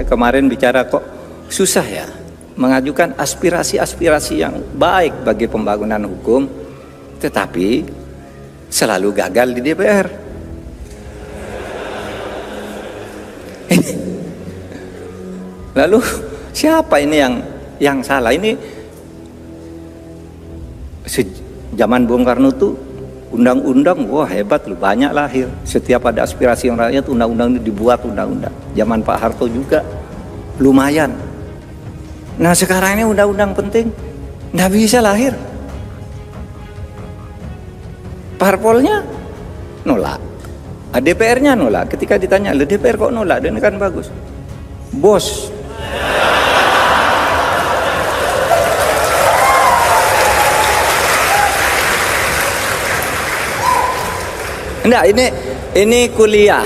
kemarin bicara kok susah ya mengajukan aspirasi-aspirasi yang baik bagi pembangunan hukum, tetapi selalu gagal di DPR. Lalu siapa ini yang salah? Ini zaman Bung Karno tuh undang-undang, wah hebat loh, banyak lahir. Setiap ada aspirasi yang rakyat, undang-undang itu dibuat undang-undang. Zaman Pak Harto juga lumayan. Nah sekarang ini undang-undang penting, nggak bisa lahir. Parpolnya nolak, DPR-nya nolak. Ketika ditanya, le DPR kok nolak? Dan kan bagus, bos. Enggak, ini kuliah,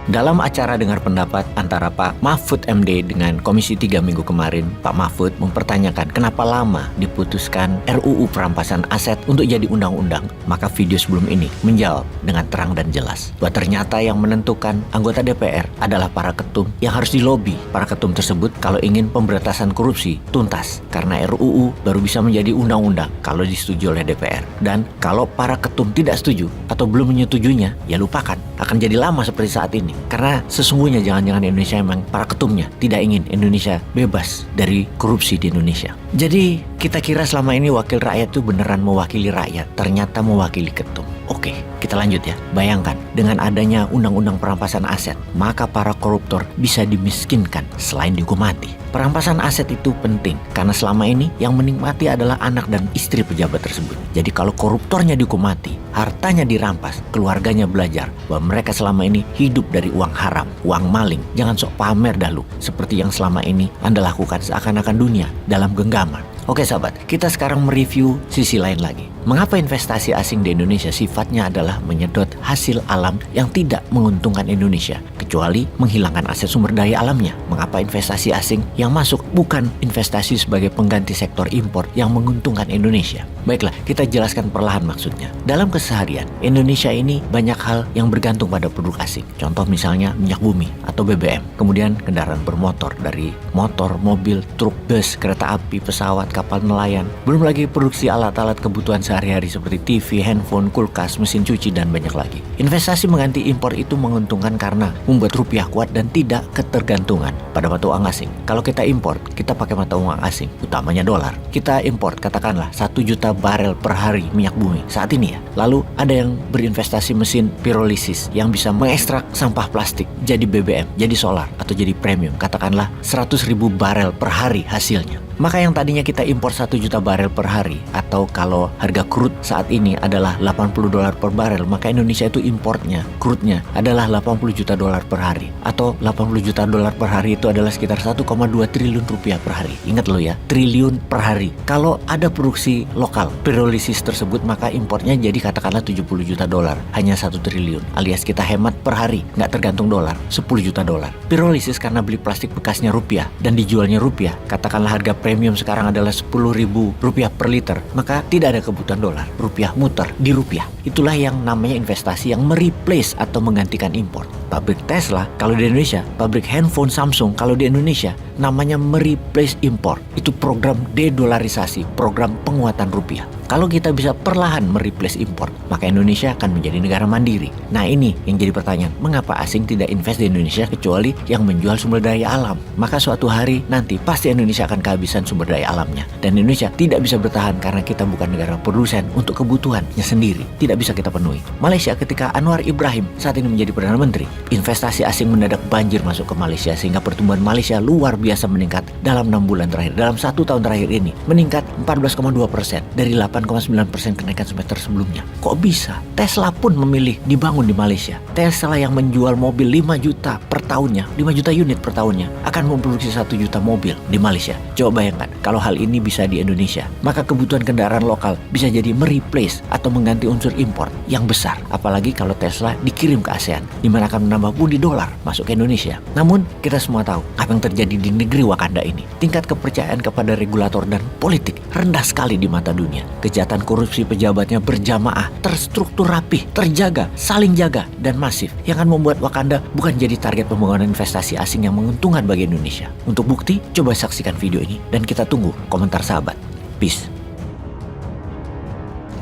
Dalam acara dengar pendapat antara Pak Mahfud MD dengan Komisi 3 minggu kemarin, Pak Mahfud mempertanyakan kenapa lama diputuskan RUU perampasan aset untuk jadi undang-undang. Maka video sebelum ini menjawab dengan terang dan jelas bahwa ternyata yang menentukan anggota DPR adalah para ketum yang harus dilobi para ketum tersebut kalau ingin pemberantasan korupsi tuntas. Karena RUU baru bisa menjadi undang-undang kalau disetujui oleh DPR. Dan kalau para ketum tidak setuju atau belum menyetujuinya, ya lupakan. Akan jadi lama seperti saat ini. Karena sesungguhnya jangan-jangan Indonesia memang para ketumnya tidak ingin Indonesia bebas dari korupsi di Indonesia. Jadi kita kira selama ini wakil rakyat itu beneran mewakili rakyat, ternyata mewakili ketum. Oke, kita lanjut ya. Bayangkan dengan adanya undang-undang perampasan aset, maka para koruptor bisa dimiskinkan selain dihukum mati. Perampasan aset itu penting karena selama ini yang menikmati adalah anak dan istri pejabat tersebut. Jadi kalau koruptornya dihukum mati, hartanya dirampas, keluarganya belajar bahwa mereka selama ini hidup dari uang haram, uang maling. Jangan sok pamer dahulu seperti yang selama ini Anda lakukan seakan-akan dunia dalam genggaman. Oke sahabat, kita sekarang mereview sisi lain lagi. Mengapa investasi asing di Indonesia sifatnya adalah menyedot hasil alam yang tidak menguntungkan Indonesia, kecuali menghilangkan aset sumber daya alamnya? Mengapa investasi asing yang masuk bukan investasi sebagai pengganti sektor impor yang menguntungkan Indonesia? Baiklah, kita jelaskan perlahan maksudnya. Dalam keseharian, Indonesia ini banyak hal yang bergantung pada produk asing. Contoh misalnya minyak bumi atau BBM. Kemudian kendaraan bermotor dari motor, mobil, truk, bus, kereta api, pesawat, kapal nelayan. Belum lagi produksi alat-alat kebutuhan sehari-hari seperti TV, handphone, kulkas, mesin cuci, dan banyak lagi. Investasi mengganti impor itu menguntungkan karena membuat rupiah kuat dan tidak ketergantungan pada mata uang asing. Kalau kita impor, kita pakai mata uang asing, utamanya dolar. Kita impor katakanlah 1 juta barel per hari minyak bumi saat ini ya. Lalu ada yang berinvestasi mesin pirolisis yang bisa mengekstrak sampah plastik jadi BBM, jadi solar, atau jadi premium. Katakanlah 100.000 barel per hari hasilnya. Maka yang tadinya kita impor 1 juta barel per hari, atau kalau harga crude saat ini adalah $80 per barel, maka Indonesia itu importnya, crude-nya adalah 80 juta dolar per hari. Atau 80 juta dolar per hari itu adalah sekitar 1,2 triliun rupiah per hari. Ingat lo ya, triliun per hari. Kalau ada produksi lokal pirolisis tersebut, maka importnya jadi katakanlah 70 juta dolar, hanya 1 triliun. Alias kita hemat per hari, nggak tergantung dolar, 10 juta dolar. Pirolisis karena beli plastik bekasnya rupiah dan dijualnya rupiah, katakanlah harga premium sekarang adalah 10.000 rupiah per liter, maka tidak ada kebutuhan dolar, rupiah muter di rupiah. Itulah yang namanya investasi yang mereplace atau menggantikan impor. Pabrik Tesla kalau di Indonesia, pabrik handphone Samsung kalau di Indonesia, namanya mereplace impor. Itu program dedolarisasi, program penguatan rupiah. Kalau kita bisa perlahan mereplace impor, maka Indonesia akan menjadi negara mandiri. Nah ini yang jadi pertanyaan, mengapa asing tidak invest di Indonesia kecuali yang menjual sumber daya alam? Maka suatu hari nanti pasti Indonesia akan kehabisan sumber daya alamnya. Dan Indonesia tidak bisa bertahan karena kita bukan negara produsen untuk kebutuhannya sendiri. Tidak bisa kita penuhi. Malaysia ketika Anwar Ibrahim saat ini menjadi Perdana Menteri, investasi asing mendadak banjir masuk ke Malaysia sehingga pertumbuhan Malaysia luar biasa meningkat dalam 6 bulan terakhir. Dalam 1 tahun terakhir ini meningkat 14,2% dari 8,9% kenaikan semester sebelumnya. Kok bisa? Tesla pun memilih dibangun di Malaysia. Tesla yang menjual mobil 5 juta per tahunnya, 5 juta unit per tahunnya, akan memproduksi 1 juta mobil di Malaysia. Coba bayangkan, kalau hal ini bisa di Indonesia, maka kebutuhan kendaraan lokal bisa jadi mereplace atau mengganti unsur impor yang besar. Apalagi kalau Tesla dikirim ke ASEAN, di mana akan menambah pundi dolar masuk ke Indonesia. Namun, kita semua tahu apa yang terjadi di negeri Wakanda ini. Tingkat kepercayaan kepada regulator dan politik rendah sekali di mata dunia. kejahatan korupsi pejabatnya berjamaah, terstruktur rapih, terjaga, saling jaga, dan masif yang akan membuat Wakanda bukan jadi target pembangunan investasi asing yang menguntungkan bagi Indonesia. Untuk bukti, coba saksikan video ini dan kita tunggu komentar sahabat. Peace.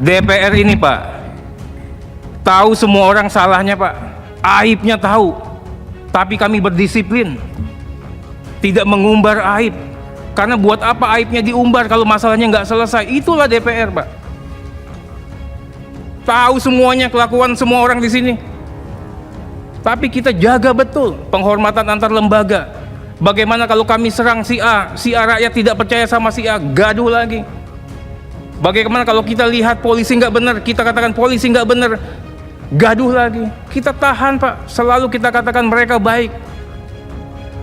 DPR ini Pak, tahu semua orang salahnya Pak, aibnya tahu, tapi kami berdisiplin, tidak mengumbar aib. Karena buat apa aibnya diumbar kalau masalahnya nggak selesai? Itulah DPR, Pak. Tahu semuanya, kelakuan semua orang di sini. Tapi kita jaga betul penghormatan antar lembaga. Bagaimana kalau kami serang si A rakyat tidak percaya sama si A, gaduh lagi. Bagaimana kalau kita lihat polisi nggak benar, kita katakan polisi nggak benar, gaduh lagi. Kita tahan, Pak. Selalu kita katakan mereka baik.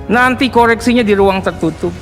Nanti koreksinya di ruang tertutup.